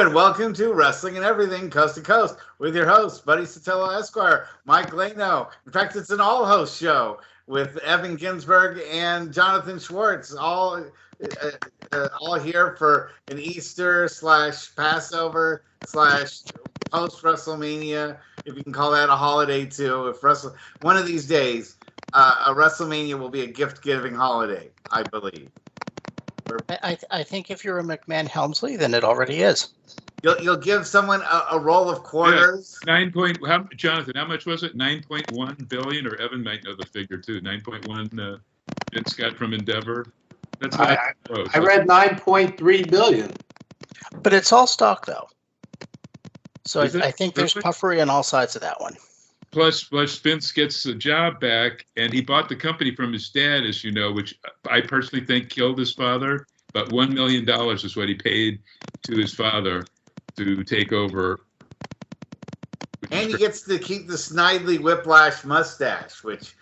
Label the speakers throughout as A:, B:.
A: and welcome to Wrestling and Everything Coast to Coast with your host, Buddy Sotelo Esquire, Mike Lano. In fact, it's an all-host show with Evan Ginsberg and Jonathan Schwartz, all here for an Easter / Passover / post WrestleMania, if you can call that a holiday too. One of these days, a WrestleMania will be a gift-giving holiday, I believe.
B: I think if you're a McMahon Helmsley, then it already is.
A: You'll give someone a roll of quarters.
C: Yeah, Jonathan, how much was it? 9.1 billion, or Evan might know the figure too. 9.1. Vince got from Endeavor. That's what
D: I read 9.3 billion.
B: But it's all stock though, so I think there's
C: really?
B: puffery on all sides of that one.
C: Plus, Vince gets the job back, and he bought the company from his dad, as you know, which I personally think killed his father. But $1 million is what he paid to his father to take over.
A: And he gets to keep the Snidely Whiplash mustache, which,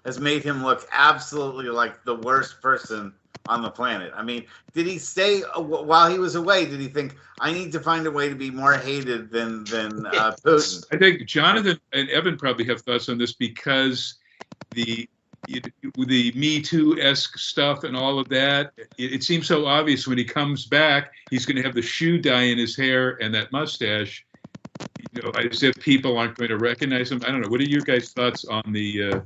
A: has made him look absolutely like the worst person on the planet. I mean, did he say while he was away, did he think, I need to find a way to be more hated than Putin?
C: I think Jonathan and Evan probably have thoughts on this because the Me Too-esque stuff and all of that, it seems so obvious when he comes back, he's going to have the shoe dye in his hair and that mustache, as if people aren't going to recognize him. I don't know. What are your guys' thoughts on the...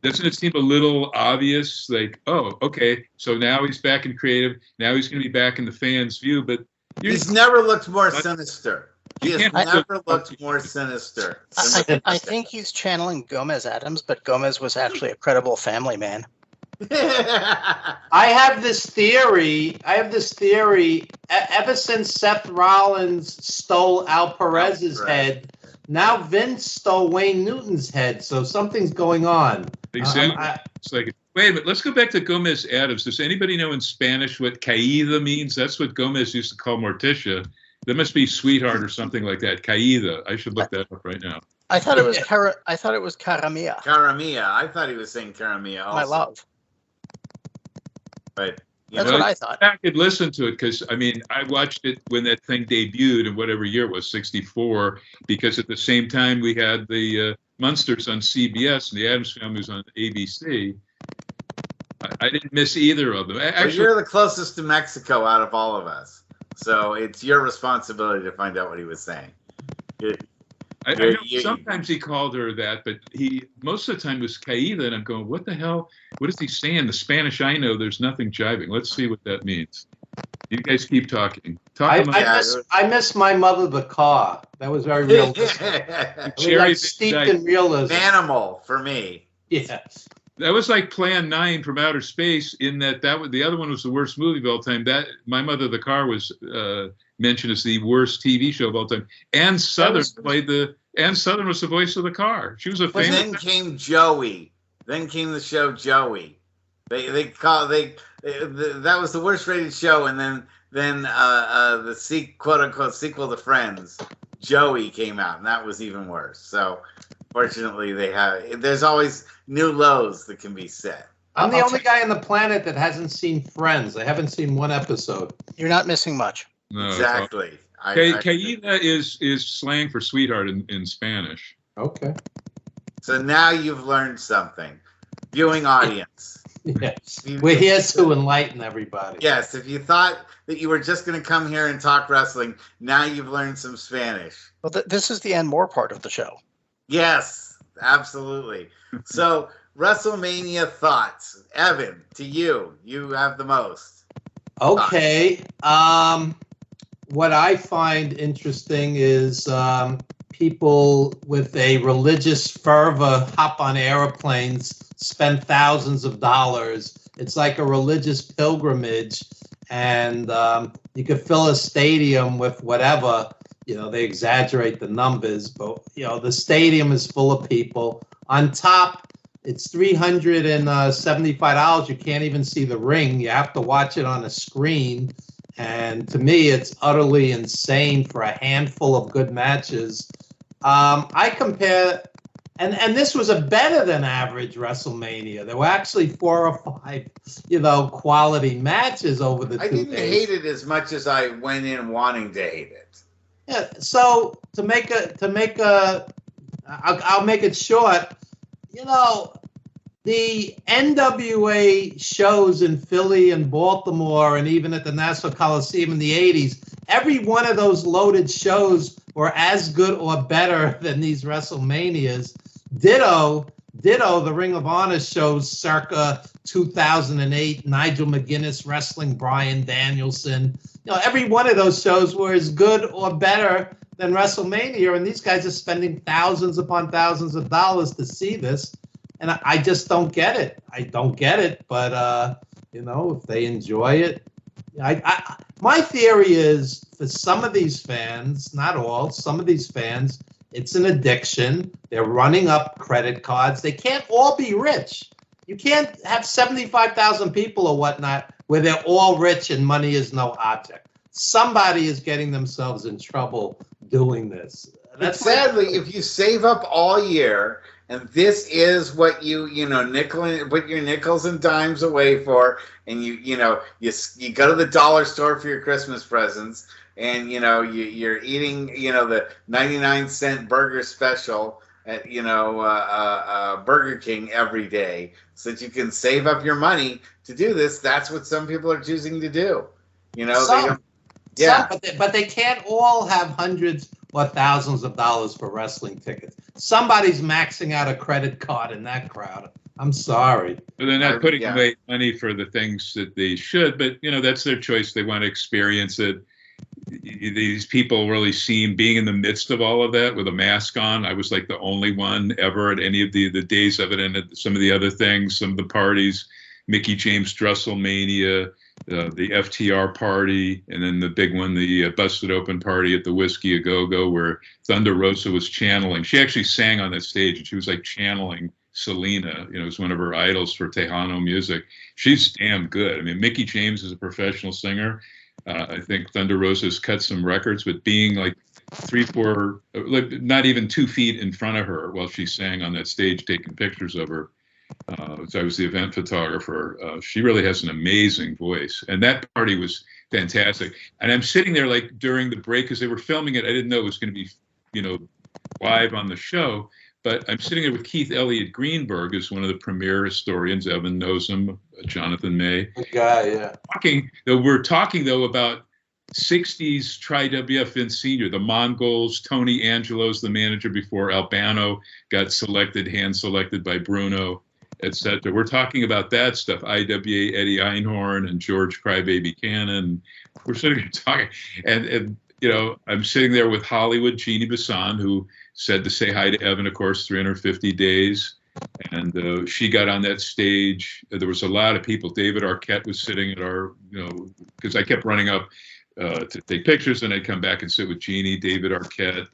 C: doesn't it seem a little obvious? Like, oh, okay, so now he's back in creative. Now he's going to be back in the fans' view. But
A: he's never looked more sinister. He has never looked more sinister.
B: I think he's channeling Gomez Adams, but Gomez was actually a credible family man.
D: I have this theory. Ever since Seth Rollins stole Al Perez's head, now Vince stole Wayne Newton's head. So something's going on.
C: Exactly. It's like, wait a minute, let's go back to Gomez Adams. Does anybody know in Spanish what caída means? That's what Gomez used to call Morticia. That must be sweetheart or something like that. Caída. I should look that up right now.
B: I thought it was Caramia.
A: Caramia. I thought he was saying Caramia also.
B: My love.
A: But
B: that's what I thought.
C: I could listen to it because, I watched it when that thing debuted in whatever year it was, 1964, because at the same time we had the Munsters on CBS and the Addams Family was on ABC. I didn't miss either of them. Actually,
A: you're the closest to Mexico out of all of us, so it's your responsibility to find out what he was saying.
C: I know sometimes he called her that, but most of the time was Caída, and I'm going, what the hell? What is he saying? The Spanish I know, there's nothing jiving. Let's see what that means. You guys keep talking.
D: I miss My Mother the Car. That was very realistic. Steeped in realism.
A: Animal for me.
D: Yes.
C: That was like Plan 9 from Outer Space, in that the other one was the worst movie of all time. That My Mother the Car was mentioned as the worst TV show of all time. Ann Southern was the voice of the car. She was a famous.
A: Then came Joey. Then came the show Joey. That was the worst rated show, and then the quote unquote sequel to Friends, Joey, came out, and that was even worse. So fortunately, there's always new lows that can be set.
D: I'm the only guy on the planet that hasn't seen Friends. I haven't seen one episode.
B: You're not missing much.
C: No,
A: exactly.
C: Caída is slang for sweetheart in Spanish.
D: Okay.
A: So now you've learned something. Viewing audience.
D: Yes. We're here to enlighten everybody.
A: Yes. If you thought that you were just going to come here and talk wrestling, now you've learned some Spanish.
B: Well, this is the and more part of the show.
A: Yes, absolutely. So, WrestleMania thoughts. Evan, to you. You have the most.
D: Okay. What I find interesting is people with a religious fervor hop on airplanes, spend thousands of dollars. It's like a religious pilgrimage, and you could fill a stadium with whatever. They exaggerate the numbers, but the stadium is full of people. On top, it's $375. You can't even see the ring. You have to watch it on a screen. And to me, it's utterly insane for a handful of good matches. I compare And this was a better than average WrestleMania. There were actually 4 or 5, quality matches over the 2 days.
A: I didn't hate it as much as I went in wanting to hate it.
D: Yeah. So I'll make it short. The NWA shows in Philly and Baltimore and even at the Nassau Coliseum in the 80s, every one of those loaded shows were as good or better than these WrestleManias. Ditto, the Ring of Honor shows circa 2008, Nigel McGuinness wrestling Bryan Danielson. Every one of those shows were as good or better than WrestleMania, and these guys are spending thousands upon thousands of dollars to see this. And I just don't get it. I don't get it. But, if they enjoy it. My theory is for some of these fans, not all, some of these fans, it's an addiction. They're running up credit cards. They can't all be rich. You can't have 75,000 people or whatnot where they're all rich and money is no object. Somebody is getting themselves in trouble doing this.
A: That's sadly, if you save up all year, and this is what you put your nickels and dimes away for, and you go to the dollar store for your Christmas presents, and you're eating the 99-cent burger special at Burger King every day, so that you can save up your money to do this. That's what some people are choosing to do.
D: But they can't all have hundreds or thousands of dollars for wrestling tickets. Somebody's maxing out a credit card in that crowd. I'm sorry.
C: But they're not putting away money for the things that they should, but that's their choice. They want to experience it. These people really seem, being in the midst of all of that with a mask on. I was like the only one ever at any of the days of it, and at some of the other things, some of the parties, Mickey James Wrestlemania, the FTR party, and then the big one, the Busted Open party at the Whiskey A Go-Go, where Thunder Rosa was channeling. She actually sang on that stage, and she was like channeling Selena. It was one of her idols for Tejano music. She's damn good. I mean, Mickey James is a professional singer. I think Thunder Rosa has cut some records, but being like 3-4, like not even 2 feet in front of her while she sang on that stage, taking pictures of her. So I was the event photographer. She really has an amazing voice, and that party was fantastic. And I'm sitting there like during the break because they were filming it. I didn't know it was going to be, live on the show. But I'm sitting there with Keith Elliott Greenberg, who's one of the premier historians. Evan knows him, Jonathan May.
D: Good guy, yeah.
C: We're talking though about 60s Tri-WF Vince Sr., the Mongols, Tony Angelo's the manager before Albano got hand selected by Bruno, etc. We're talking about that stuff. IWA Eddie Einhorn and George Crybaby Cannon. We're sitting here talking, and I'm sitting there with Hollywood Jeannie Bassan, who said to say hi to Evan, of course, 350 days. And she got on that stage. There was a lot of people. David Arquette was sitting at our, because I kept running up to take pictures, and I'd come back and sit with Jeannie, David Arquette,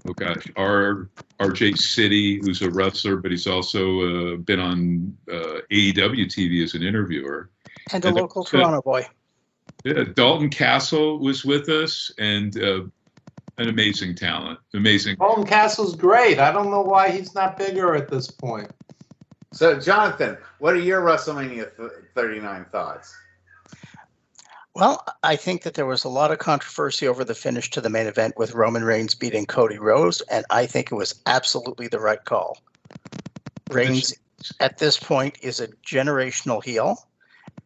C: RJ City, who's a wrestler, but he's also been on AEW TV as an interviewer.
B: And a local Toronto boy.
C: Yeah, Dalton Castle was with us, and an amazing talent. Amazing.
D: Dalton Castle's great. I don't know why he's not bigger at this point.
A: So, Jonathan, what are your WrestleMania 39 thoughts?
B: Well, I think that there was a lot of controversy over the finish to the main event with Roman Reigns beating Cody Rhodes, and I think it was absolutely the right call. Reigns, at this point, is a generational heel,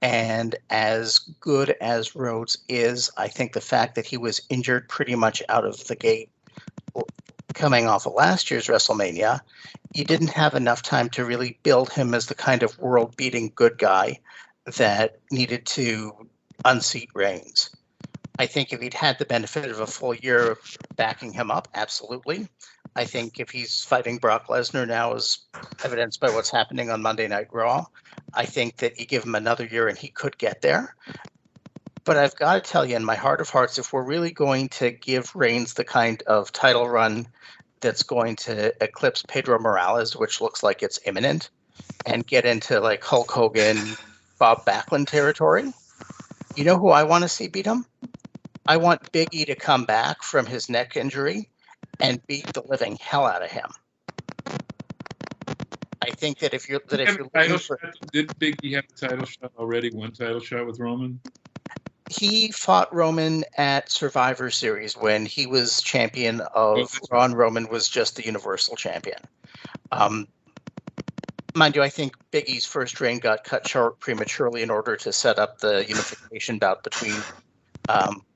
B: and as good as Rhodes is, I think the fact that he was injured pretty much out of the gate coming off of last year's WrestleMania, you didn't have enough time to really build him as the kind of world-beating good guy that needed to unseat Reigns. I think if he'd had the benefit of a full year of backing him up, absolutely. I think if he's fighting Brock Lesnar now, as evidenced by what's happening on Monday Night Raw, I think that you give him another year and he could get there. But I've got to tell you, in my heart of hearts, if we're really going to give Reigns the kind of title run that's going to eclipse Pedro Morales, which looks like it's imminent, and get into like Hulk Hogan, Bob Backlund territory, you know who I want to see beat him? I want Big E to come back from his neck injury and beat the living hell out of him. I think that if you're
C: Title
B: looking for,
C: shot, did Biggie have a title shot already? One title shot with Roman?
B: he fought Roman at Survivor Series when he was champion of Raw, and Roman was just the Universal Champion. Mind you, I think Big E's first reign got cut short prematurely in order to set up the unification bout between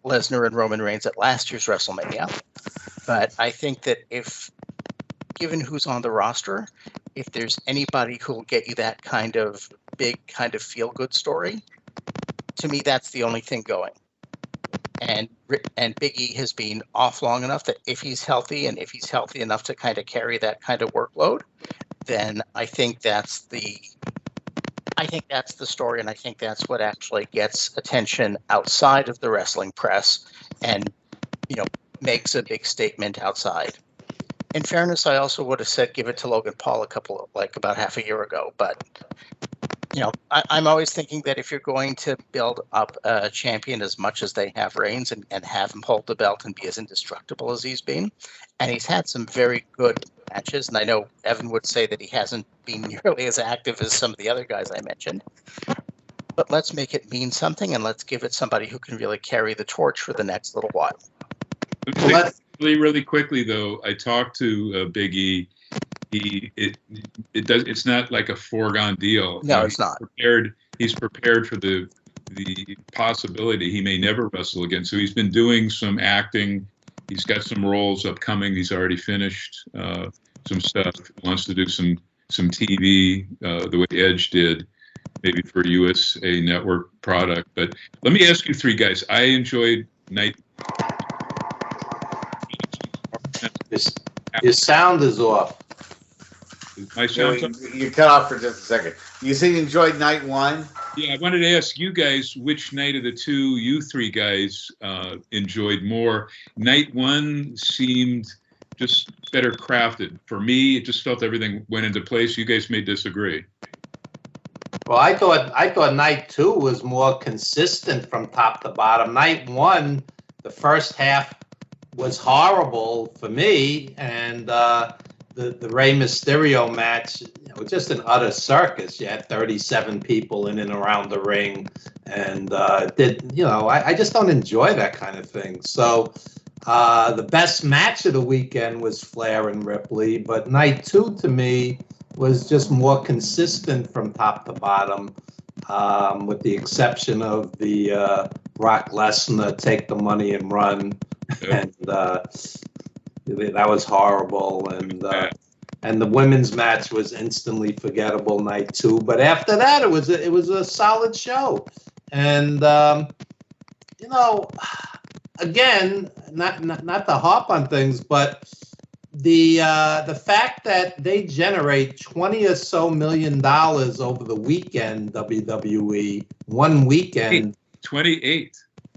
B: Lesnar and Roman Reigns at last year's WrestleMania. But I think that given who's on the roster, if there's anybody who will get you that kind of big, kind of feel-good story, to me, that's the only thing going. And Big E has been off long enough that if he's healthy, and if he's healthy enough to kind of carry that kind of workload, then I think that's the story, and I think that's what actually gets attention outside of the wrestling press, and makes a big statement outside. In fairness, I also would have said give it to Logan Paul about half a year ago, but I'm always thinking that if you're going to build up a champion as much as they have Reigns and have him hold the belt and be as indestructible as he's been, and he's had some very good matches, and I know Evan would say that he hasn't been nearly as active as some of the other guys I mentioned, but let's make it mean something, and let's give it somebody who can really carry the torch for the next little while.
C: Really quickly, though, I talked to Big E. It's not like a foregone deal.
B: No, it's not.
C: He's prepared for the possibility he may never wrestle again. So he's been doing some acting. He's got some roles upcoming. He's already finished some stuff. He wants to do some TV the way Edge did, maybe for USA Network product. But let me ask you three guys. I enjoyed night.
D: Your sound is off.
C: My sound.
A: You cut off for just a second. You said you enjoyed night one?
C: Yeah, I wanted to ask you guys which night of the two you three guys enjoyed more. Night one seemed just better crafted. For me, it just felt everything went into place. You guys may disagree.
D: Well, I thought night two was more consistent from top to bottom. Night one, the first half was horrible for me, and the Rey Mysterio match, was just an utter circus. You had 37 people in and around the ring, and I just don't enjoy that kind of thing. So the best match of the weekend was Flair and Ripley, but night two to me was just more consistent from top to bottom, with the exception of the Brock Lesnar take the money and run, and that was horrible. And the women's match was instantly forgettable night two. But after that, it was a solid show. And again, not to harp on things, but the fact that they generate $20 or so million over the weekend, WWE, one weekend.
C: 28.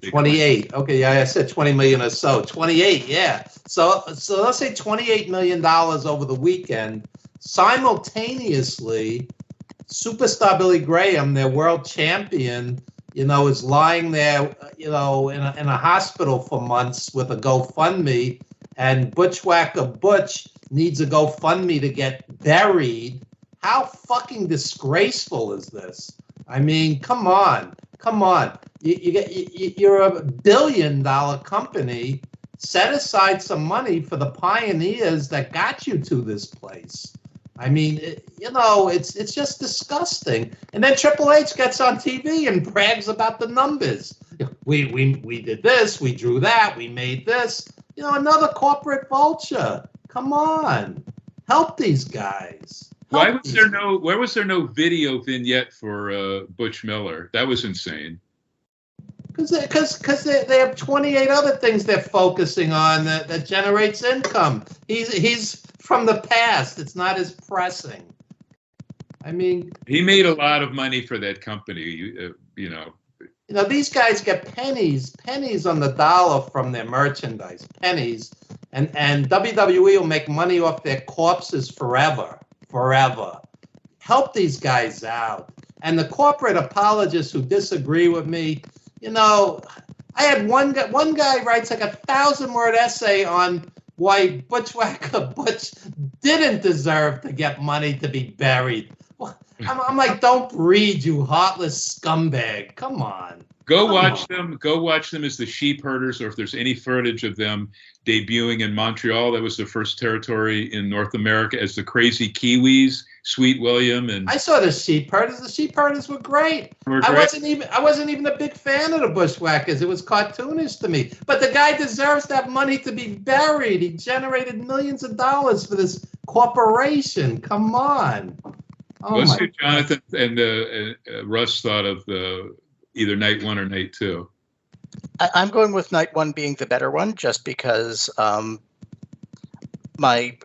D: 28. Okay, yeah, I said 20 million or so. 28, yeah. So let's say $28 million over the weekend. Simultaneously, superstar Billy Graham, their world champion, is lying there, in a hospital for months with a GoFundMe, and Bushwhacker Butch needs a GoFundMe to get buried. How fucking disgraceful is this? I mean, come on. You're a $1 billion company. Set aside some money for the pioneers that got you to this place. I mean, it's just disgusting. And then Triple H gets on TV and brags about the numbers. We did this, we drew that, we made this. Another corporate vulture. Come on, help these guys.
C: Why was there no video vignette for Butch Miller? That was insane.
D: Because they have 28 other things they're focusing on that generates income. He's from the past. It's not as pressing. I mean,
C: he made a lot of money for that company.
D: These guys get pennies on the dollar from their merchandise, pennies, and WWE will make money off their corpses forever. Help these guys out. And the corporate apologists who disagree with me, I had one guy writes like a 1,000-word essay on why Bushwhacker Butch didn't deserve to get money to be buried. I'm like, don't breed, you heartless scumbag. Come on.
C: Go watch them. Go watch them as the Sheep Herders, or if there's any footage of them debuting in Montreal. That was the first territory in North America as the Crazy Kiwis, Sweet William, and
D: I saw the Sheep Herders. The Sheep Herders were great. I wasn't even a big fan of the Bushwhackers. It was cartoonish to me. But the guy deserves to have money to be buried. He generated millions of dollars for this corporation. Come on. Oh,
C: let's see what Jonathan and Russ thought of either night 1 or night 2.
B: I'm going with night 1 being the better one, just because my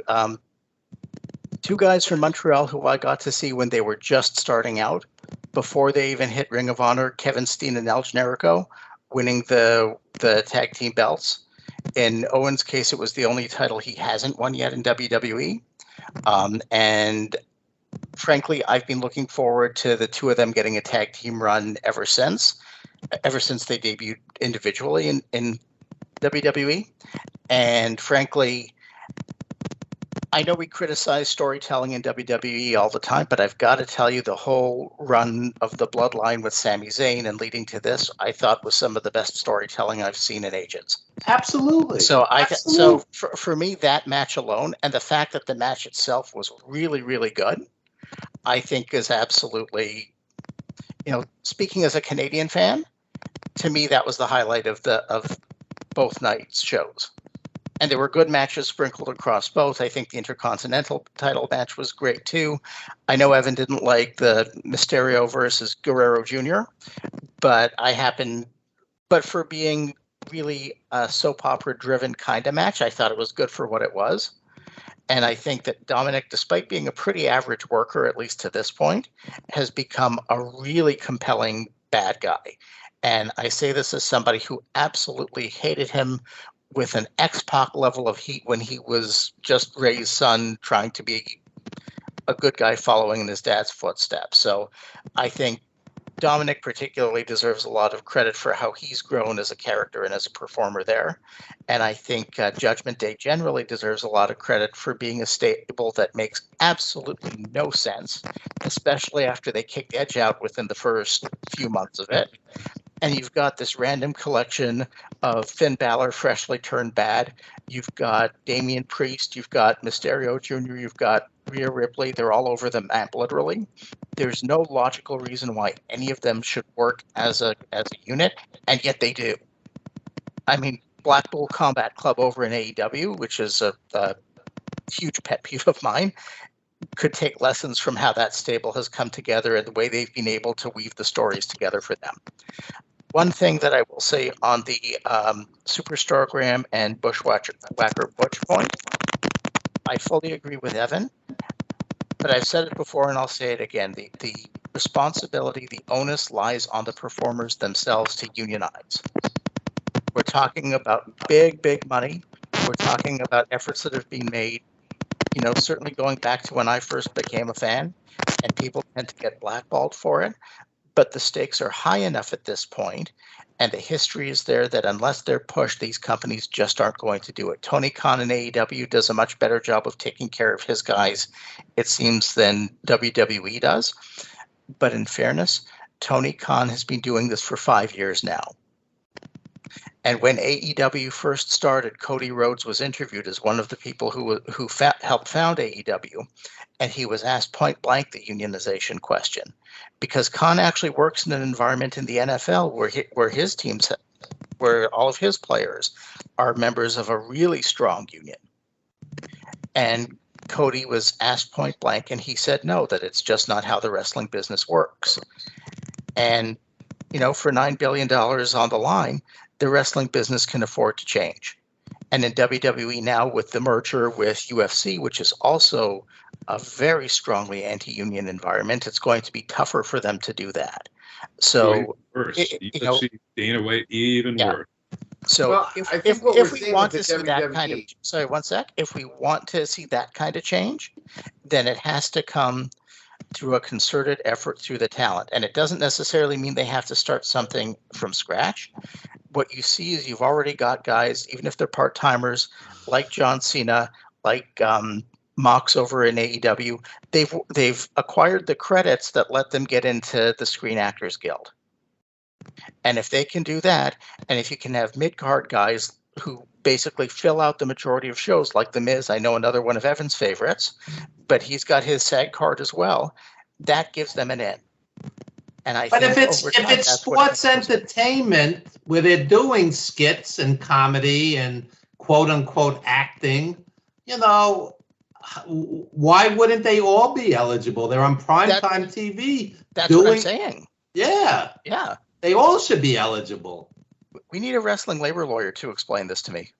B: two guys from Montreal who I got to see when they were just starting out, before they even hit Ring of Honor, Kevin Steen and El Generico winning the tag team belts. In Owen's case, it was the only title he hasn't won yet in WWE. And frankly, I've been looking forward to the two of them getting a tag team run ever since they debuted individually in WWE. And frankly, I know we criticize storytelling in WWE all the time, but I've got to tell you, the whole run of the Bloodline with Sami Zayn and leading to this, I thought was some of the best storytelling I've seen in ages.
D: Absolutely.
B: So for me, that match alone, and the fact that the match itself was really, really good, I think is absolutely, speaking as a Canadian fan, to me, that was the highlight of both nights' shows. And there were good matches sprinkled across both. I think the Intercontinental title match was great too. I know Evan didn't like the Mysterio versus Guerrero Jr., but for being really a soap opera driven kind of match, I thought it was good for what it was. And I think that Dominic, despite being a pretty average worker, at least to this point, has become a really compelling bad guy. And I say this as somebody who absolutely hated him with an X-Pac level of heat when he was just Ray's son trying to be a good guy following in his dad's footsteps. So I think Dominic particularly deserves a lot of credit for how he's grown as a character and as a performer there. And I think Judgment Day generally deserves a lot of credit for being a stable that makes absolutely no sense, especially after they kicked Edge out within the first few months of it. And you've got this random collection of Finn Balor freshly turned bad. You've got Damian Priest. You've got Mysterio Jr. You've got Rhea Ripley. They're all over the map, literally. There's no logical reason why any of them should work as a unit, and yet they do. I mean, Blackpool Combat Club over in AEW, which is a huge pet peeve of mine, could take lessons from how that stable has come together and the way they've been able to weave the stories together for them. One thing that I will say on the Superstargram and Bushwhacker Butch point, I fully agree with Evan, but I've said it before and I'll say it again. The responsibility, the onus lies on the performers themselves to unionize. We're talking about big, big money. We're talking about efforts that have been made, certainly going back to when I first became a fan, and people tend to get blackballed for it. But the stakes are high enough at this point, and the history is there that unless they're pushed, these companies just aren't going to do it. Tony Khan in AEW does a much better job of taking care of his guys, it seems, than WWE does. But in fairness, Tony Khan has been doing this for 5 years now. And when AEW first started, Cody Rhodes was interviewed as one of the people who helped found AEW, and he was asked point blank the unionization question, because Khan actually works in an environment in the NFL where his teams, where all of his players are members of a really strong union. And Cody was asked point blank, and he said no, that it's just not how the wrestling business works. And for $9 billion on the line, the wrestling business can afford to change. And in WWE now, with the merger with UFC, which is also a very strongly anti-union environment, it's going to be tougher for them to do that. So,
C: worse. UFC, Dana White, even worse.
B: So if we want to see that kind of, sorry, one sec. If we want to see that kind of change, then it has to come through a concerted effort through the talent. And it doesn't necessarily mean they have to start something from scratch. what you see is you've already got guys, even if they're part-timers, like John Cena, like Mox over in AEW. They've acquired the credits that let them get into the Screen Actors Guild. And if they can do that, and if you can have mid-card guys who basically fill out the majority of shows, like The Miz, I know another one of Evan's favorites, but he's got his SAG card as well, that gives them an in. And I
D: but
B: think
D: if it's sports entertainment where they're doing skits and comedy and quote unquote acting, you know, why wouldn't they all be eligible? They're on primetime TV.
B: That's what I'm saying.
D: Yeah.
B: Yeah.
D: They all should be eligible.
B: We need a wrestling labor lawyer to explain this to me.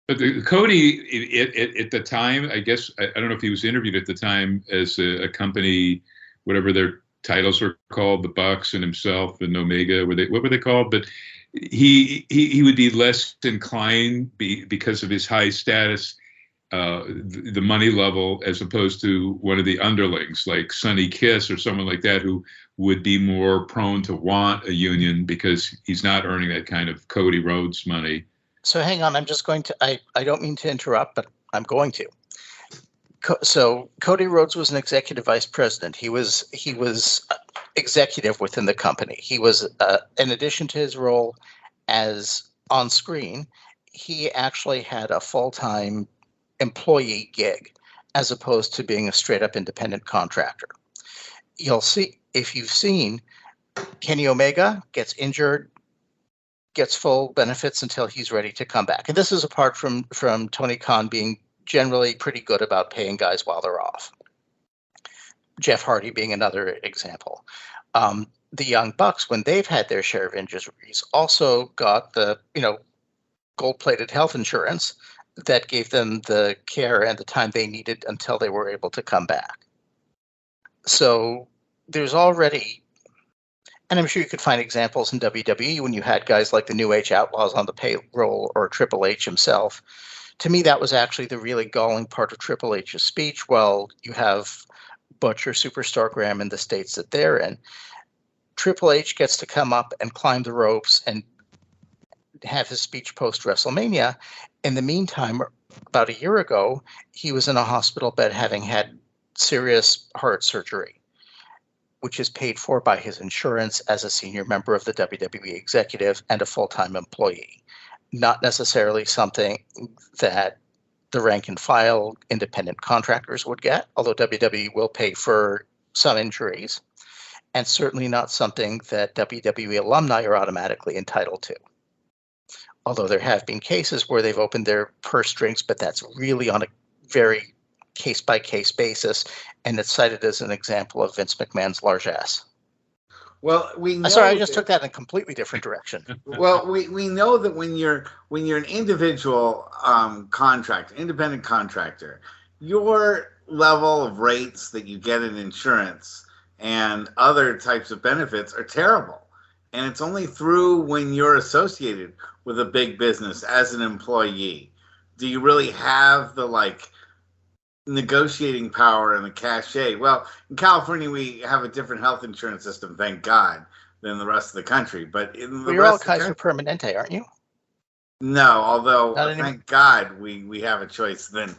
C: But Cody, at the time, I guess, I don't know if he was interviewed at the time as a company, whatever their titles were called, the Bucks and himself and Omega, what were they called? But he would be less inclined because of his high status, the money level, as opposed to one of the underlings like Sonny Kiss or someone like that, who would be more prone to want a union because he's not earning that kind of Cody Rhodes money.
B: So hang on, I'm just going to, I don't mean to interrupt, but I'm going to. So Cody Rhodes was an executive vice president. He was executive within the company. He was, in addition to his role as on screen, he actually had a full-time employee gig as opposed to being a straight up independent contractor. You'll see, if you've seen, Kenny Omega gets injured, gets full benefits until he's ready to come back. And this is apart from Tony Khan being generally pretty good about paying guys while they're off. Jeff Hardy being another example. The Young Bucks, when they've had their share of injuries, also got the, gold-plated health insurance that gave them the care and the time they needed until they were able to come back. So there's already, and I'm sure you could find examples in WWE when you had guys like the New Age Outlaws on the payroll, or Triple H himself. To me, that was actually the really galling part of Triple H's speech. Well, you have Butcher, Superstar Graham in the states that they're in. Triple H gets to come up and climb the ropes and have his speech post-WrestleMania. In the meantime, about a year ago, he was in a hospital bed having had serious heart surgery, which is paid for by his insurance as a senior member of the WWE executive and a full-time employee. Not necessarily something that the rank and file independent contractors would get, although WWE will pay for some injuries, and certainly not something that WWE alumni are automatically entitled to. Although there have been cases where they've opened their purse strings, but that's really on a very case-by-case basis, and it's cited as an example of Vince McMahon's largesse.
A: Well, we know.
B: Sorry, I just took that in a completely different direction.
A: Well, we know that when you're an individual independent contractor, your level of rates that you get in insurance and other types of benefits are terrible. And it's only through when you're associated with a big business as an employee do you really have the negotiating power and the cachet. Well, in California, we have a different health insurance system, thank God, than the rest of the country. But in the
B: you're
A: rest
B: all
A: of the
B: Kaiser Permanente, aren't you?
A: No, although
B: thank
A: God we have a choice. Then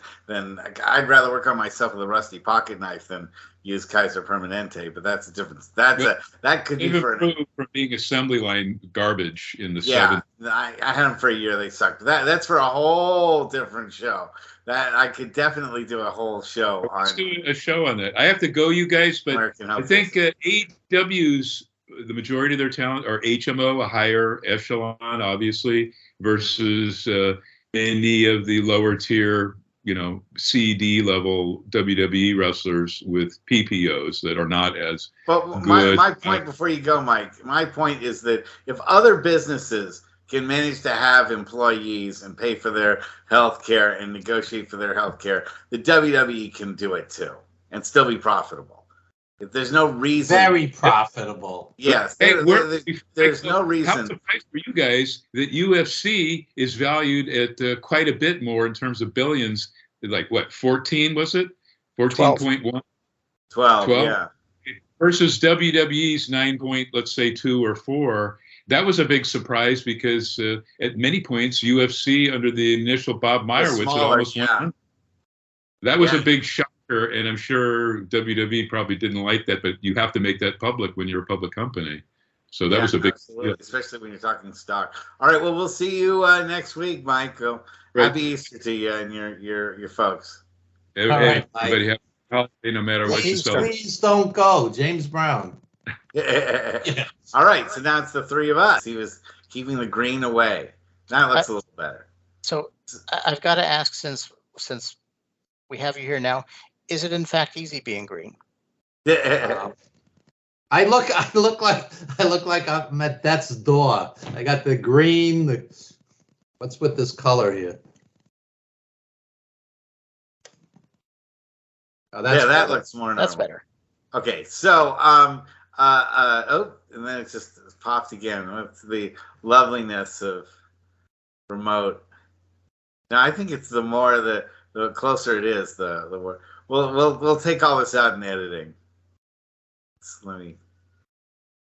A: I'd rather work on myself with a rusty pocket knife than use Kaiser Permanente. But that's a difference. That could be for
C: from being assembly line garbage in the 70s.
A: I had them for a year. They sucked. That's for a whole different show. That I could definitely do a whole show on.
C: Let's do a show on that. I have to go, you guys, but I think AEW's the majority of their talent are HMO, a higher echelon, obviously, versus many of the lower tier, CD level WWE wrestlers with PPOs that are not as
A: But
C: good.
A: My point before you go, Mike, my point is that if other businesses can manage to have employees and pay for their health care and negotiate for their health care, the WWE can do it too and still be profitable. If there's no reason.
D: Very profitable.
A: Yes. There's no reason.
C: How surprised for you guys that UFC is valued at quite a bit more in terms of billions? Like what, 14 was it? 14.1?
A: 12, yeah.
C: Versus WWE's 9 point, let's say 2 or 4. that was a big surprise because at many points UFC under the initial Bob Meyerowitz had almost won. That was a big shocker, and I'm sure WWE probably didn't like that, but you have to make that public when you're a public company. So that was a big deal.
A: Especially when you're talking stock. All right, well, we'll see you next week, Mike. Happy Easter to you and your folks.
C: Everybody have a holiday, no matter what you celebrate.
D: Please don't go, James Brown.
A: Yeah. All right, so now it's the three of us. He was keeping the green away. Now it looks a little better.
B: So I've got to ask, since we have you here now, is it in fact easy being green?
D: I look like I'm at death's door. I got the green. What's with this color here?
A: Oh, that looks more normal.
B: That's better.
A: Okay, so and then it just popped again. What's the loveliness of remote? Now I think it's the closer it is, the more. We'll take all this out in editing.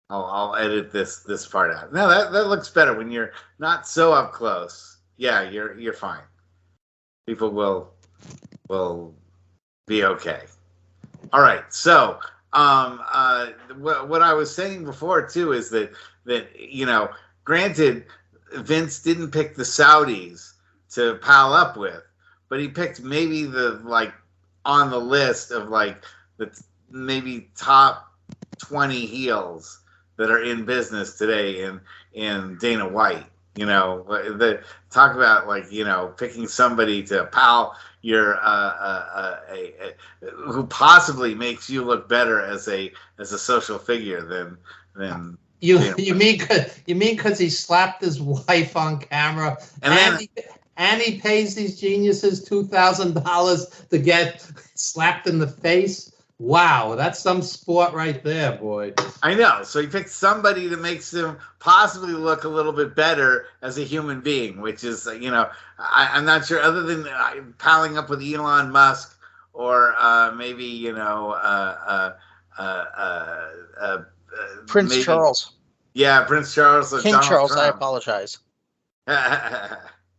A: I'll edit this part out. No, that looks better when you're not so up close. Yeah, you're fine. People will be okay. All right. So, what I was saying before too is that granted, Vince didn't pick the Saudis to pal up with, but he picked maybe on the list of the maybe top 20 heels that are in business today in Dana White. Talk about picking somebody to pal your who possibly makes you look better as a social figure than
D: you mean because he slapped his wife on camera and he pays these geniuses $2,000 to get slapped in the face. Wow, that's some sport right there, boy.
A: I know. So he picked somebody that makes him possibly look a little bit better as a human being, which is, I'm not sure, other than palling up with Elon Musk or maybe,
B: Prince Charles.
A: Yeah, Prince Charles. Or
B: King
A: Donald
B: Charles,
A: Trump.
B: I apologize.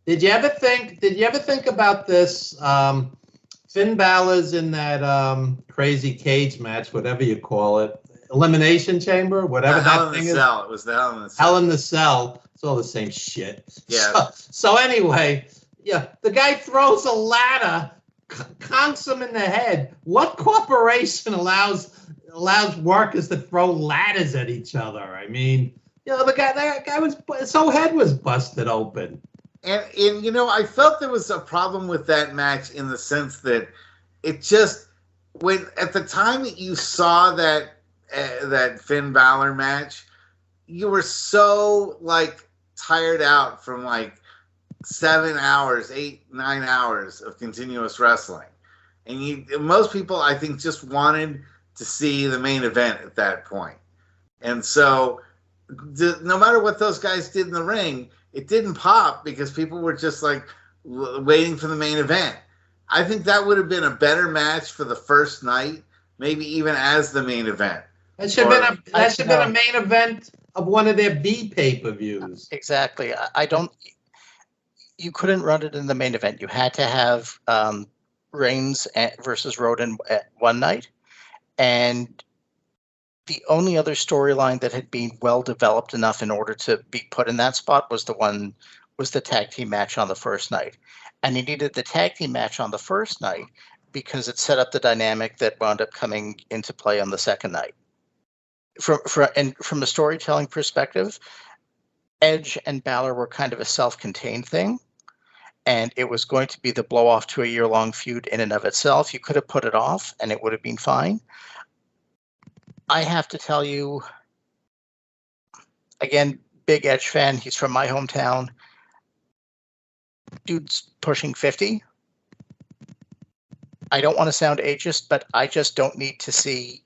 D: Did you ever think about this? Finn Balor's in that crazy cage match, whatever you call it, Elimination Chamber, whatever that thing is.
A: It was the Hell in the Cell.
D: Hell in the Cell. It's all the same shit.
A: Yeah.
D: So anyway, the guy throws a ladder, conks him in the head. What corporation allows workers to throw ladders at each other? I mean, that guy his whole head was busted open.
A: And I felt there was a problem with that match in the sense that it just, when at the time that you saw that Finn Balor match, you were so tired out from 7 hours, 8, 9 hours of continuous wrestling, and most people I think just wanted to see the main event at that point, and so no matter what those guys did in the ring, it didn't pop because people were just waiting for the main event. I think that would have been a better match for the first night, maybe even as the main event.
D: That should have been a main event of one of their B pay-per-views.
B: Exactly. You couldn't run it in the main event. You had to have Reigns versus Roden at one night, and the only other storyline that had been well developed enough in order to be put in that spot was the tag team match on the first night. And he needed the tag team match on the first night because it set up the dynamic that wound up coming into play on the second night. From a storytelling perspective, Edge and Balor were kind of a self-contained thing, and it was going to be the blow-off to a year-long feud in and of itself. You could have put it off, and it would have been fine. I have to tell you, again, big Edge fan. He's from my hometown. Dude's pushing 50. I don't want to sound ageist, but I just don't need to see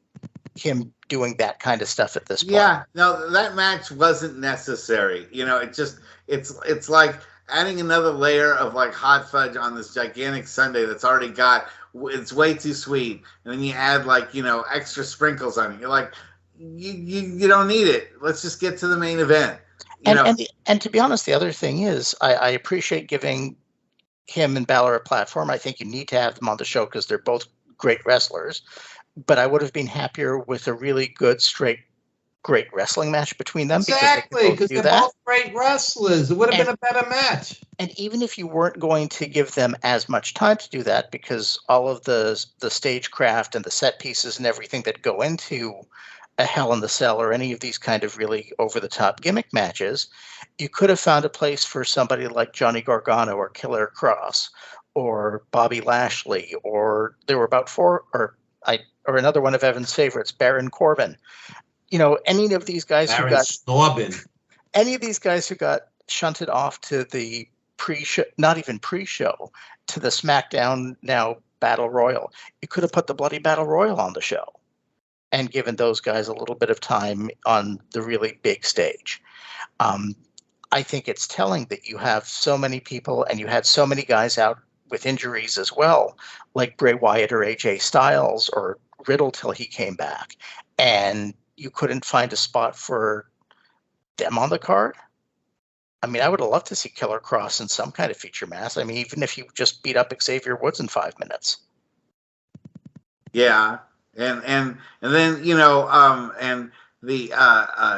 B: him doing that kind of stuff at this point.
A: Yeah, no, that match wasn't necessary. It's like adding another layer of hot fudge on this gigantic sundae that's already got, it's way too sweet, and then you add extra sprinkles on it. You're you don't need it. Let's just get to the main event.
B: And to be honest, the other thing is, I appreciate giving him and Balor a platform. I think you need to have them on the show because they're both great wrestlers. But I would have been happier with a really good, straight, great wrestling match between them.
D: Exactly, because they're both great wrestlers. It would have been a better match.
B: And even if you weren't going to give them as much time to do that, because all of the stagecraft and the set pieces and everything that go into a Hell in the Cell or any of these kind of really over-the-top gimmick matches, you could have found a place for somebody like Johnny Gargano or Killer Cross or Bobby Lashley, or there were about four, or another one of Evan's favorites, Baron Corbin. Any of these guys any of these guys who got shunted off to the pre-show, not even pre-show, to the SmackDown now Battle Royal. You could have put the Bloody Battle Royal on the show and given those guys a little bit of time on the really big stage. I think it's telling that you have so many people and you had so many guys out with injuries as well, like Bray Wyatt or AJ Styles or Riddle till he came back, and you couldn't find a spot for them on the card. I mean, I would have loved to see Killer Cross in some kind of feature match. I mean, even if you just beat up Xavier Woods in 5 minutes.
A: Yeah. And then, and the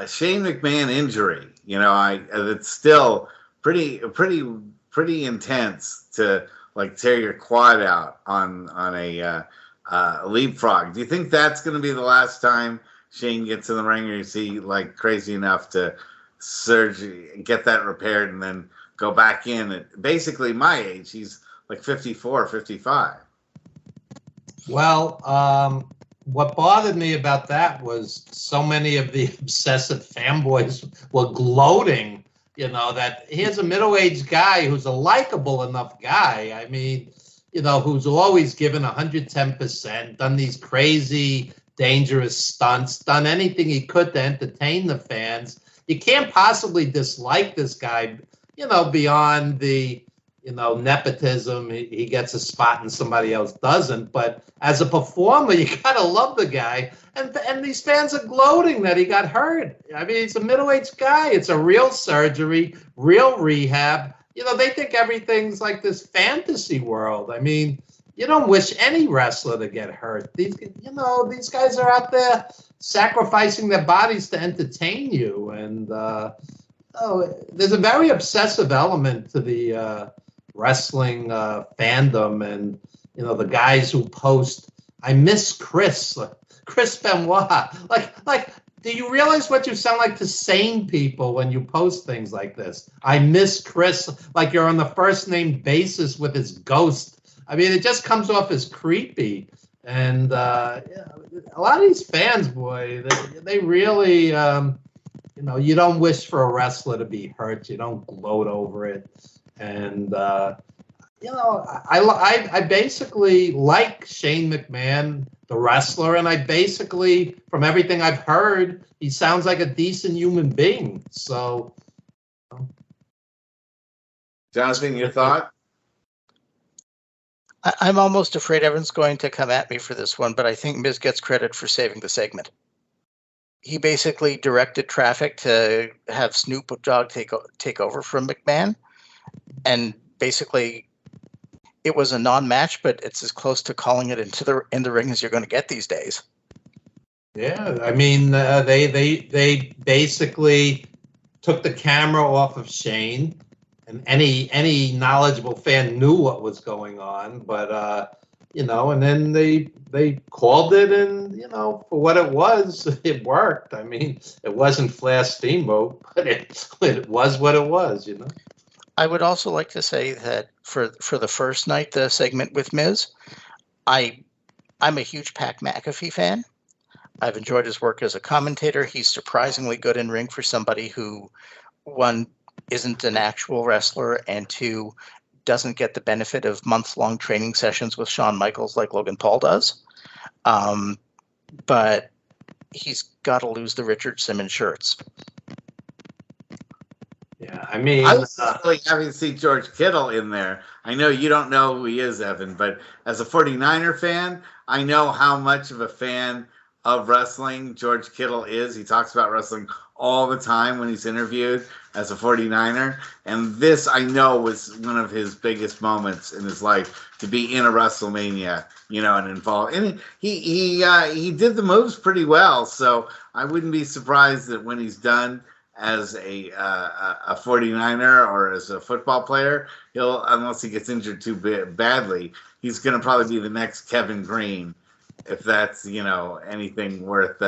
A: Shane McMahon injury, it's still pretty intense to like tear your quad out on a leapfrog. Do you think that's going to be the last time Shane gets in the ring, or is he like crazy enough to get that repaired and then go back in at basically my age? He's like 54, 55.
D: Well, what bothered me about that was so many of the obsessive fanboys were gloating, that here's a middle-aged guy who's a likable enough guy. I mean, who's always given 110%, done these crazy, dangerous stunts, done anything he could to entertain the fans. You can't possibly dislike this guy, beyond the, nepotism. He gets a spot and somebody else doesn't. But as a performer, you gotta love the guy. And these fans are gloating that he got hurt. I mean, he's a middle-aged guy. It's a real surgery, real rehab. They think everything's like this fantasy world. I mean, you don't wish any wrestler to get hurt. These guys are out there sacrificing their bodies to entertain you. And there's a very obsessive element to the wrestling fandom. And, the guys who post, I miss Chris Benoit. Like, do you realize what you sound like to sane people when you post things like this? I miss Chris, like you're on the first name basis with his ghost. I mean, it just comes off as creepy. And a lot of these fans, boy, they really, you don't wish for a wrestler to be hurt. You don't gloat over it. And, I basically like Shane McMahon, the wrestler, and I basically, from everything I've heard, he sounds like a decent human being. So,
A: Jonathan, your thought?
B: I'm almost afraid everyone's going to come at me for this one, but I think Miz gets credit for saving the segment. He basically directed traffic to have Snoop Dogg take over from McMahon, and basically it was a non-match, but it's as close to calling it in the ring as you're going to get these days.
D: Yeah, I mean, they basically took the camera off of Shane, and any knowledgeable fan knew what was going on. But and then they called it, and for what it was, it worked. I mean, it wasn't Flash Steamboat, but it was what it was.
B: I would also like to say that for the first night, the segment with Miz, I'm a huge Pat McAfee fan. I've enjoyed his work as a commentator. He's surprisingly good in ring for somebody who, one, isn't an actual wrestler, and two, doesn't get the benefit of months-long training sessions with Shawn Michaels like Logan Paul does. But he's got to lose the Richard Simmons shirts.
D: Yeah, I mean,
A: I was really happy to see George Kittle in there. I know you don't know who he is, Evan, but as a 49er fan, I know how much of a fan of wrestling George Kittle is. He talks about wrestling all the time when he's interviewed as a 49er. And this, I know, was one of his biggest moments in his life, to be in a WrestleMania, and involved. And he did the moves pretty well. So I wouldn't be surprised that when he's done as a 49er or as a football player, unless he gets injured too badly, he's going to probably be the next Kevin Green, if that's, anything worth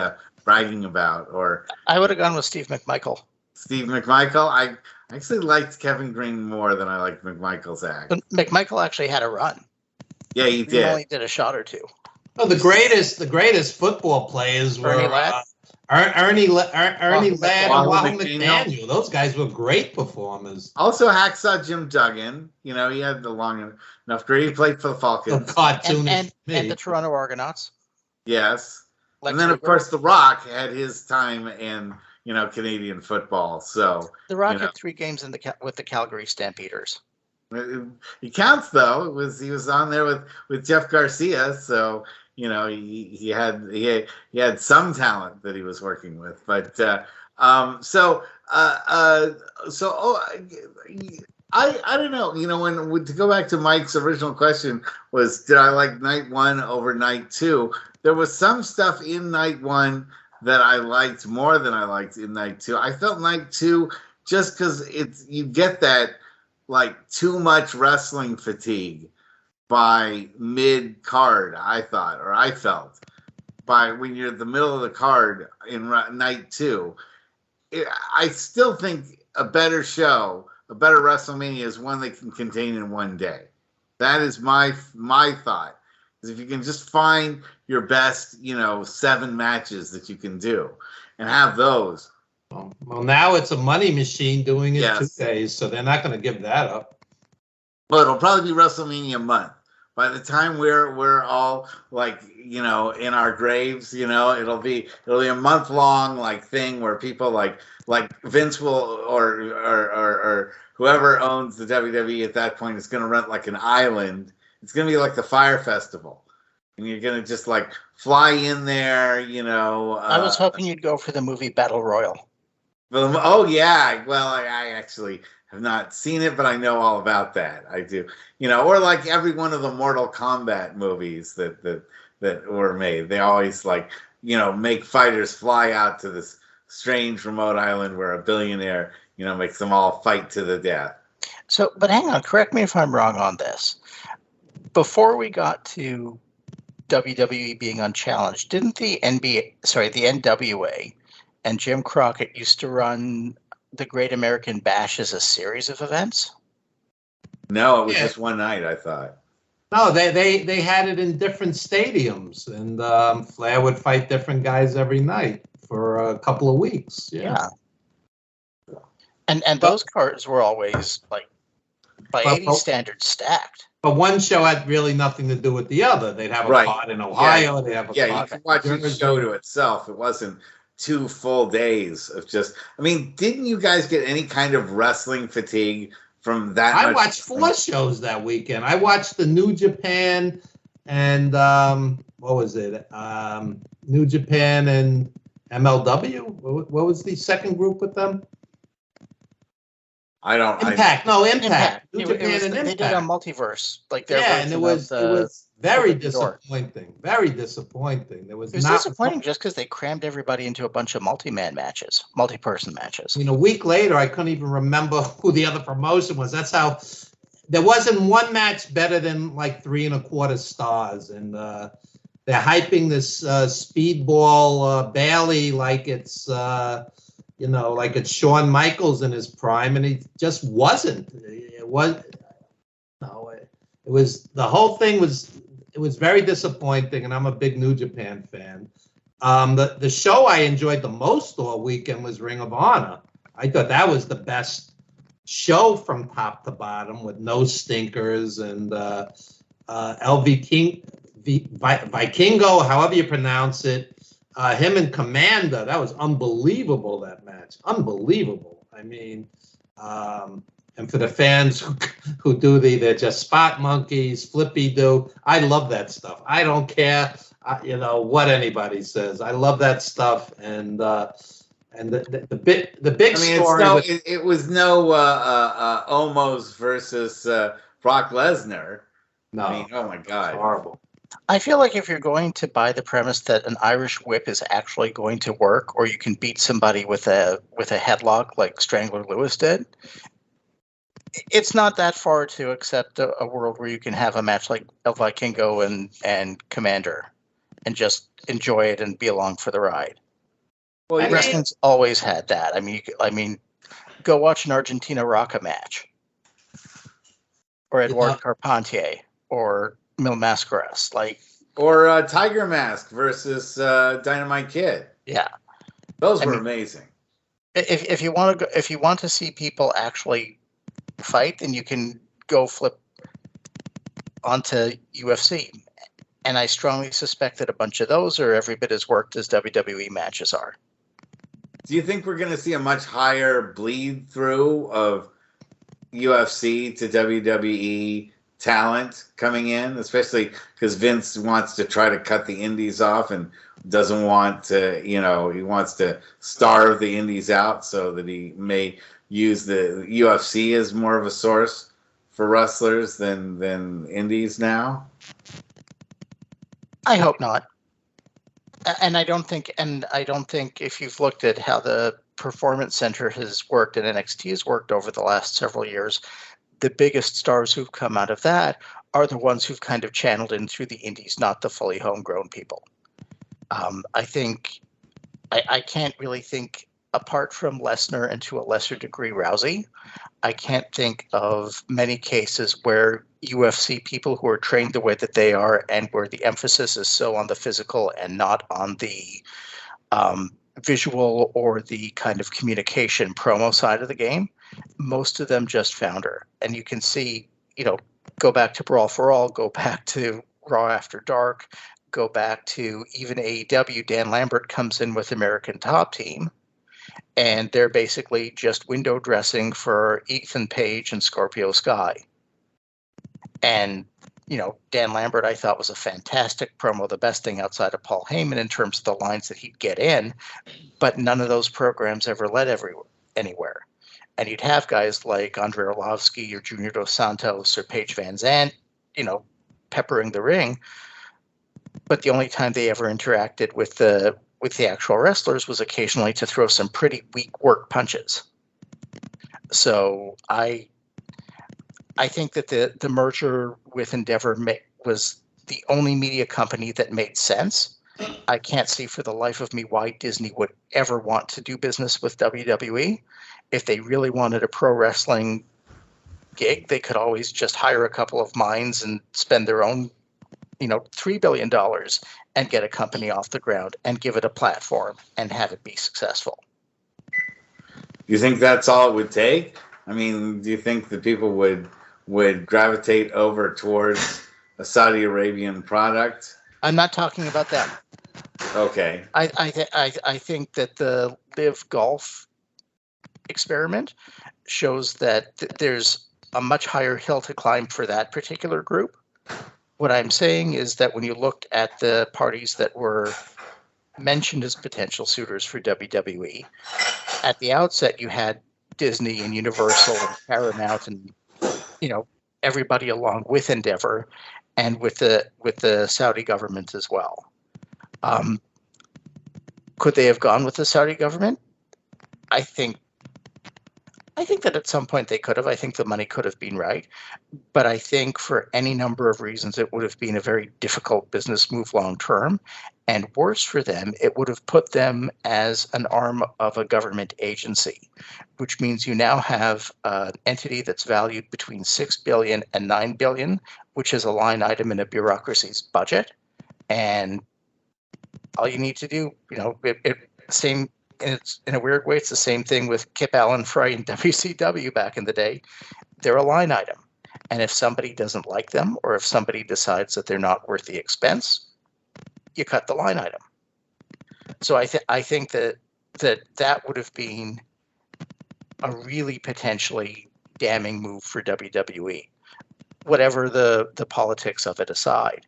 A: bragging about. Or
B: I would have gone with Steve McMichael.
A: Steve McMichael? I actually liked Kevin Green more than I liked McMichael's act.
B: But McMichael actually had a run.
A: Yeah, he did.
B: He only did a shot or two.
D: Well, the greatest football players were Ernie Ladd and Wahoo McDaniel. Those guys were great performers.
A: Also, Hacksaw Jim Duggan. He had the long enough career. He played for the Falcons.
D: Cartoonish
B: and the Toronto Argonauts.
A: Yes. And then, of course, The Rock had his time in, Canadian football. So
B: The Rock had 3 games with the Calgary Stampeders.
A: He counts, though. He was on there with Jeff Garcia. So he had some talent that he was working with. But I don't know. When to go back to Mike's original question was, did I like night 1 over night 2? There was some stuff in night 1 that I liked more than I liked in night 2. I felt night 2, just because you get that too much wrestling fatigue by mid card, I felt, by when you're at the middle of the card in night 2. I still think a better show, a better WrestleMania, is one they can contain in one day. That is my thought. Is if you can just find your best, 7 matches that you can do and have those.
D: Well, now it's a money machine doing it 2 days, so they're not going to give that up.
A: Well, it'll probably be WrestleMania month. By the time we're all in our graves, it'll be a month-long thing where people like Vince will or whoever owns the WWE at that point is going to rent an island. It's going to be like the Fire Festival, and you're going to just fly in there.
B: I was hoping you'd go for the movie Battle Royal.
A: Oh yeah, well I actually have not seen it, but I know all about that. I do, or every one of the Mortal Kombat movies that were made. They always make fighters fly out to this strange remote island where a billionaire makes them all fight to the death.
B: So, but hang on, correct me if I'm wrong on this. Before we got to WWE being unchallenged, didn't the NWA and Jim Crockett used to run the Great American Bash as a series of events?
A: No, it was just one night, I thought.
D: No, they had it in different stadiums, and Flair would fight different guys every night for a couple of weeks. Yeah.
B: And those cards were always by 80 standards stacked.
D: But one show had really nothing to do with the other. They'd have a card in Ohio. They'd have a card.
A: You can watch the show to itself. It wasn't 2 full days of just. I mean, didn't you guys get any kind of wrestling fatigue from that?
D: I watched 4 shows that weekend. I watched the New Japan and what was it? New Japan and MLW. What was the second group with them? Impact. New Japan and Impact.
B: They did a multiverse,
D: and it was very disappointing. Very disappointing. It was
B: disappointing just because they crammed everybody into a bunch of multi-person matches.
D: A week later, I couldn't even remember who the other promotion was. That's how there wasn't one match better than 3 1/4 stars, and they're hyping this speedball Bailey like it's. Like it's Shawn Michaels in his prime, and he just wasn't. It was the whole thing was very disappointing, and I'm a big New Japan fan. The show I enjoyed the most all weekend was Ring of Honor. I thought that was the best show from top to bottom, with no stinkers, and Vikingo, however you pronounce it. Him and Commander, that was unbelievable, that match. Unbelievable. I mean, and for the fans who do they're just spot monkeys, flippy-do. I love that stuff. I don't care. what anybody says. I love that stuff, and the big
A: I mean,
D: story.
A: it was no Omos versus Brock Lesnar.
D: No,
A: I mean, oh my God,
D: horrible.
B: I feel like if you're going to buy the premise that an Irish whip is actually going to work, or you can beat somebody with a headlock like Strangler Lewis did, it's not that far to accept a world where you can have a match like El Vikingo and Commander, and just enjoy it and be along for the ride.
A: well, yeah,
B: Wrestling's always had that. I mean, go watch an Argentina Rocca match, or Eduardo Carpentier, or Mil Mascaras,
A: or Tiger Mask versus Dynamite Kid.
B: Yeah,
A: those were amazing.
B: If you want to see people actually fight, then you can go flip onto UFC, and I strongly suspect that a bunch of those are every bit as worked as WWE matches are.
A: Do you think we're going to see a much higher bleed through of UFC to WWE talent coming in, especially because Vince wants to try to cut the indies off and doesn't want to, he wants to starve the indies out so that he may use the UFC as more of a source for wrestlers than indies now?
B: I hope not. And I don't think if you've looked at how the Performance Center has worked and NXT has worked over the last several years, the biggest stars who've come out of that are the ones who've kind of channeled in through the indies, not the fully homegrown people. I think I can't really think, apart from Lesnar and to a lesser degree Rousey, I can't think of many cases where UFC people who are trained the way that they are and where the emphasis is so on the physical and not on the visual or the kind of communication promo side of the game, most of them just founder. And you can see, go back to Brawl for All, go back to Raw After Dark, go back to even AEW. Dan Lambert comes in with American Top Team, and they're basically just window dressing for Ethan Page and Scorpio Sky. And, Dan Lambert, I thought, was a fantastic promo, the best thing outside of Paul Heyman in terms of the lines that he'd get in, but none of those programs ever led anywhere. And you'd have guys like Andre Arlovsky or Junior Dos Santos or Paige Van Zandt, peppering the ring. But the only time they ever interacted with the actual wrestlers was occasionally to throw some pretty weak work punches. So I think that the merger with Endeavor was the only media company that made sense. I can't see for the life of me why Disney would ever want to do business with WWE. If they really wanted a pro wrestling gig, they could always just hire a couple of minds and spend their own, $3 billion and get a company off the ground and give it a platform and have it be successful.
A: You think that's all it would take? I mean, do you think that people would gravitate over towards a Saudi Arabian product?
B: I'm not talking about them.
A: Okay.
B: I think that the Live Golf experiment shows that there's a much higher hill to climb for that particular group. What I'm saying is that when you looked at the parties that were mentioned as potential suitors for WWE, at the outset you had Disney and Universal and Paramount and everybody along with Endeavor and with the Saudi government as well. Could they have gone with the Saudi government? I think that at some point they could have. I think the money could have been right. But I think for any number of reasons, it would have been a very difficult business move long term. And worse for them, it would have put them as an arm of a government agency, which means you now have an entity that's valued between $6 billion and $9 billion, which is a line item in a bureaucracy's budget. And all you need to do, it's in a weird way, it's the same thing with Kip Allen Frey and WCW back in the day. They're a line item. And if somebody doesn't like them, or if somebody decides that they're not worth the expense, you cut the line item. So I think that would have been a really potentially damning move for WWE, whatever the politics of it aside.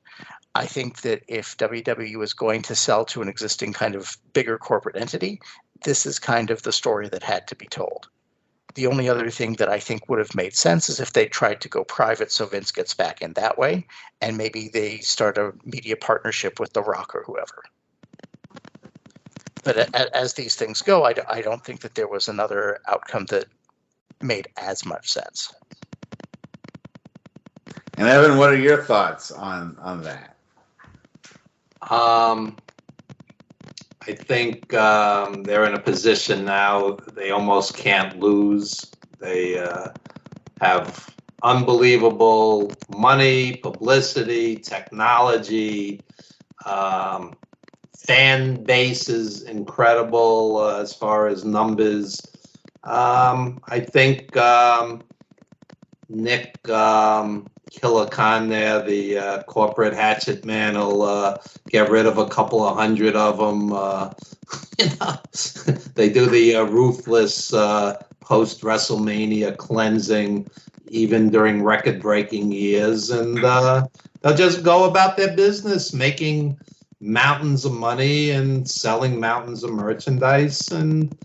B: I think that if WWE was going to sell to an existing kind of bigger corporate entity, this is kind of the story that had to be told. The only other thing that I think would have made sense is if they tried to go private so Vince gets back in that way, and maybe they start a media partnership with The Rock or whoever. But as these things go, I don't think that there was another outcome that made as much sense.
A: And Evan, what are your thoughts on that?
D: I think they're in a position now they almost can't lose. They have unbelievable money, publicity, technology. Fan base is incredible as far as numbers. I think Nick Killer Khan there, the corporate hatchet man, will get rid of a couple of hundred of them. They do the ruthless post-Wrestlemania cleansing even during record-breaking years, and they'll just go about their business making mountains of money and selling mountains of merchandise. And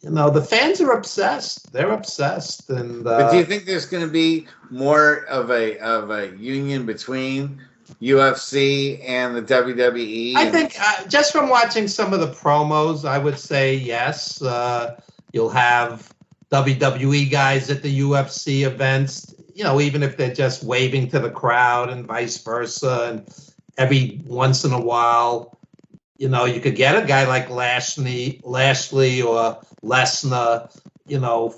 D: the fans are obsessed. They're obsessed. And
A: but do you think there's going to be more of a union between UFC and the WWE?
D: I think just from watching some of the promos, I would say yes. You'll have WWE guys at the UFC events, even if they're just waving to the crowd and vice versa. And every once in a while, you could get a guy like Lashley or Lesnar,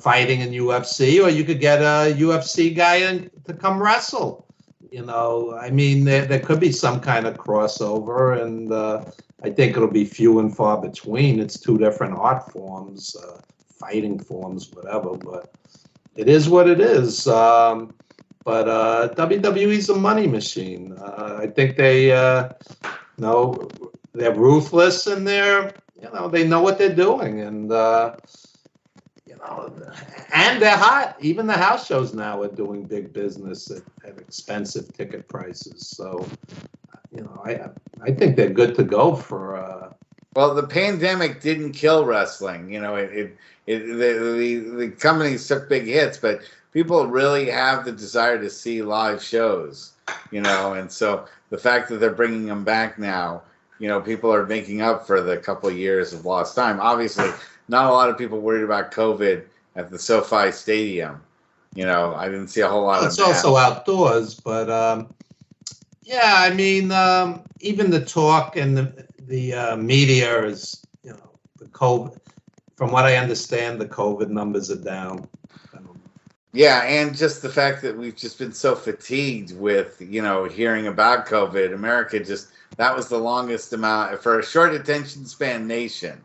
D: fighting in UFC, or you could get a UFC guy to come wrestle. There could be some kind of crossover, and I think it'll be few and far between. It's two different art forms, fighting forms, whatever, but it is what it is. But WWE's a money machine. I think they're ruthless, and they know what they're doing, and and they're hot. Even the house shows now are doing big business at expensive ticket prices. So, I think they're good to go for.
A: Well, the pandemic didn't kill wrestling. The companies took big hits, but people really have the desire to see live shows. And so the fact that they're bringing them back now, people are making up for the couple of years of lost time. Obviously, not a lot of people worried about COVID at the SoFi Stadium. I didn't see a whole lot of that.
D: It's also outdoors, but even the talk and the media is, the COVID. From what I understand, the COVID numbers are down.
A: Yeah, and just the fact that we've just been so fatigued with, hearing about COVID. America that was the longest amount for a short attention span nation,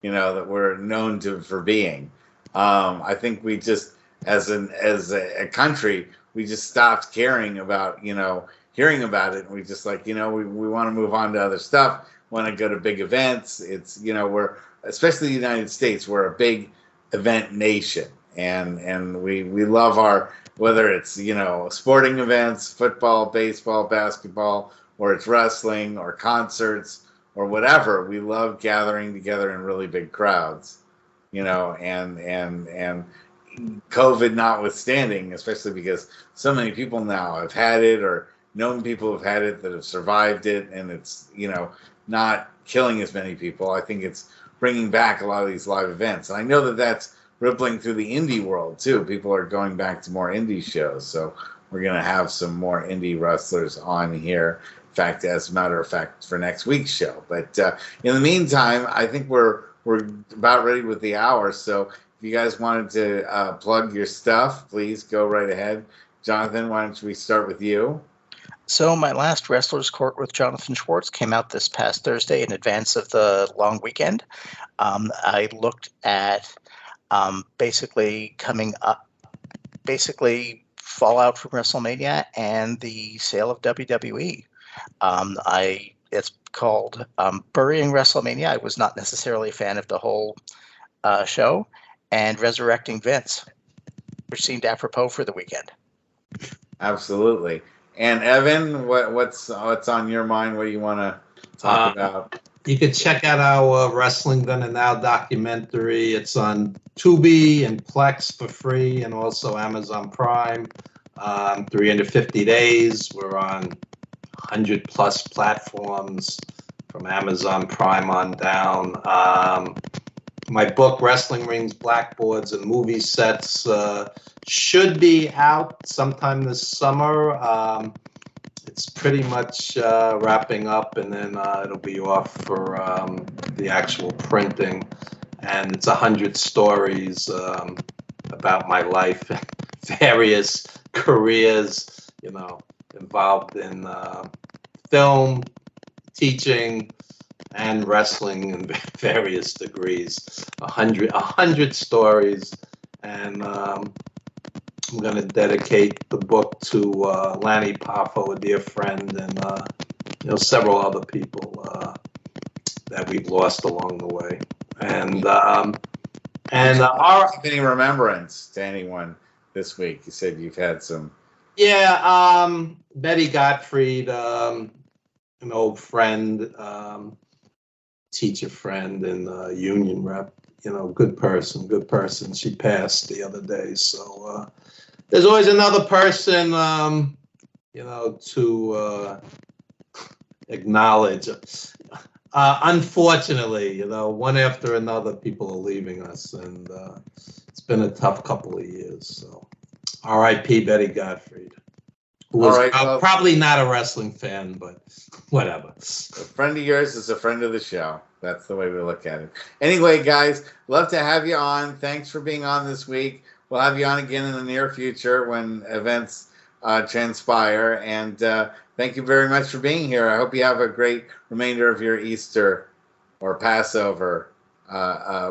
A: that we're known for being. I think we just, as a country, we just stopped caring about, hearing about it. And we just we want to move on to other stuff, want to go to big events. It's, we're, especially the United States, we're a big event nation. And we love whether it's, sporting events, football, baseball, basketball, or it's wrestling or concerts or whatever. We love gathering together in really big crowds, and COVID notwithstanding, especially because so many people now have had it or known people have had it that have survived it, and it's, not killing as many people. I think it's bringing back a lot of these live events. And I know that that's rippling through the indie world too. People are going back to more indie shows. So we're going to have some more indie wrestlers on here. In fact, as a matter of fact, for next week's show. But in the meantime, I think we're about ready with the hour. So if you guys wanted to plug your stuff, please go right ahead. Jonathan, why don't we start with you?
B: So my last Wrestler's Court with Jonathan Schwartz came out this past Thursday in advance of the long weekend. I looked at basically fallout from WrestleMania and the sale of WWE. It's called Burying WrestleMania. I was not necessarily a fan of the whole show, and Resurrecting Vince, which seemed apropos for the weekend.
A: Absolutely. And Evan, what's on your mind? What do you want to talk about?
D: You could check out our Wrestling Then and Now documentary. It's on Tubi and Plex for free, and also Amazon Prime. 350 days. We're on 100 plus platforms from Amazon Prime on down. My book, Wrestling Rings, Blackboards, and Movie Sets, should be out sometime this summer. It's pretty much wrapping up, and then it'll be off for the actual printing. And it's 100 stories about my life, various careers, involved in film, teaching, and wrestling in various degrees. 100 stories, and I'm going to dedicate the book to Lanny Poffo, a dear friend, and several other people that we've lost along the way. And
A: any remembrance to anyone this week? You said you've had some.
D: Yeah, Betty Gottfried, an old friend, teacher friend, and union rep. Good person. She passed the other day, so there's always another person, to acknowledge. Unfortunately, one after another, people are leaving us, and it's been a tough couple of years. So, R.I.P. Betty Gottfried, who was probably not a wrestling fan, but whatever.
A: A friend of yours is a friend of the show. That's the way we look at it. Anyway, guys, love to have you on. Thanks for being on this week. We'll have you on again in the near future when events transpire. And thank you very much for being here. I hope you have a great remainder of your Easter or Passover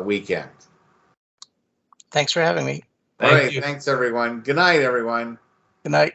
A: weekend.
B: Thanks for having me.
A: All right. Thanks, everyone. Good night, everyone.
B: Good night.